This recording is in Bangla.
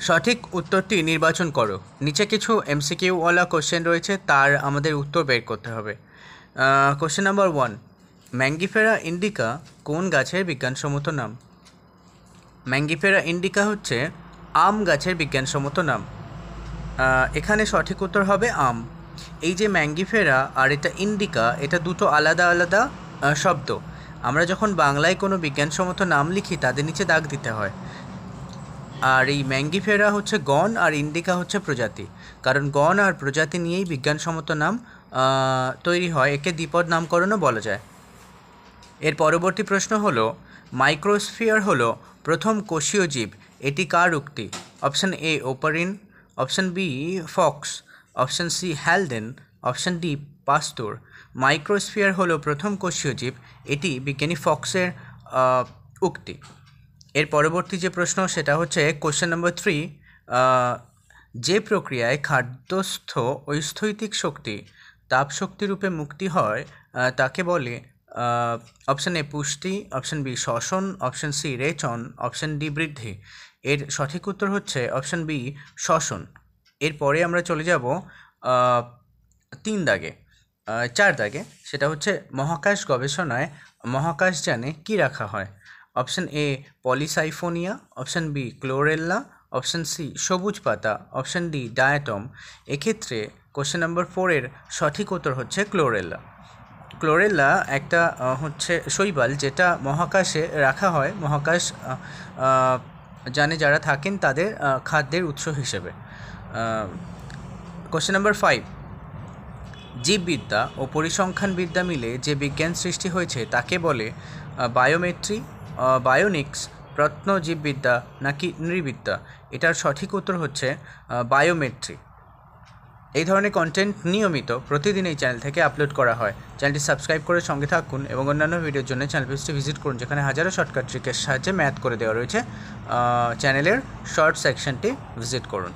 সঠিক উত্তরটি নির্বাচন করো। নিচে কিছু এমসিকিউওয়ালা কোশ্চেন রয়েছে, তার আমাদের উত্তর বের করতে হবে। কোশ্চেন নাম্বার 1, ম্যাঙ্গিফেরা ইন্ডিকা কোন গাছের বিজ্ঞানসম্মত নাম? ম্যাঙ্গিফেরা ইন্ডিকা হচ্ছে আম গাছের বিজ্ঞানসম্মত নাম। এখানে সঠিক উত্তর হবে আম। এই যে ম্যাঙ্গিফেরা আর এটা ইন্ডিকা, এটা দুটো আলাদা আলাদা শব্দ। আমরা যখন বাংলায় কোনো বিজ্ঞানসম্মত নাম লিখি তাদের নিচে দাগ দিতে হয়। আর এই ম্যাঙ্গিফেরা হচ্ছে গণ আর ইন্ডিকা হচ্ছে প্রজাতি, কারণ গণ আর প্রজাতি নিয়েই বিজ্ঞানসম্মত নাম তৈরি হয়, একে দ্বিপদ নামকরণও বলা যায়। এর পরবর্তী প্রশ্ন হলো, মাইক্রোস্ফিয়ার হলো প্রথম কোষীয় জীব, এটি কার উক্তি? Option A Oparin, option B Fox, option C Haldane, option D Pasteur. Microsphere হলো প্রথম কোষীয় জীব, এটি বিজ্ঞানী ফক্সের উক্তি। এর পরবর্তী যে প্রশ্ন সেটা হচ্ছে কোশ্চেন নাম্বার 3, যে প্রক্রিয়ায় খাদ্যস্থ ঐস্থৈতিক শক্তি তাপশক্তি রূপে মুক্তি হয় তাকে বলে অপশান এ পুষ্টি, অপশান বি শ্বসন, অপশান সি রেচন, অপশান ডি বৃদ্ধি। এর সঠিক উত্তর হচ্ছে অপশান বি শ্বসন। এরপরে আমরা চলে যাব 4 দাগে, সেটা হচ্ছে মহাকাশ গবেষণায় মহাকাশযানে কী রাখা হয়? Option A polysiphonia, option B chlorella, option C সবুজ পাতা, অপশান ডি ডায়াটম। এক্ষেত্রে কোশ্চেন নাম্বার 4-এর সঠিক উত্তর হচ্ছে ক্লোরেল্লা। ক্লোরেল্লা একটা হচ্ছে শৈবাল, যেটা মহাকাশে রাখা হয় মহাকাশ যানে যারা থাকেন তাদের খাদ্যের উৎস হিসেবে। কোশ্চেন নাম্বার 5, জীববিদ্যা ও পরিসংখ্যানবিদ্যা মিলে যে বিজ্ঞান সৃষ্টি হয়েছে তাকে বলে বায়োমেট্রি, বায়োনিক্স, প্রত্নজীববিদ্যা নাকি নৃবিদ্যা? এটার সঠিক উত্তর হচ্ছে বায়োমেট্রি। এই ধরনের কন্টেন্ট নিয়মিত প্রতিদিন এই চ্যানেল থেকে আপলোড করা হয়। চ্যানেলটি সাবস্ক্রাইব করে সঙ্গে থাকুন এবং অন্যান্য ভিডিওর জন্য চ্যানেল পেজটি ভিজিট করুন, যেখানে হাজারো শর্টকাট ট্রিকের সাহায্যে ম্যাথ করে দেওয়া রয়েছে। চ্যানেলের শর্ট সেকশনটি ভিজিট করুন।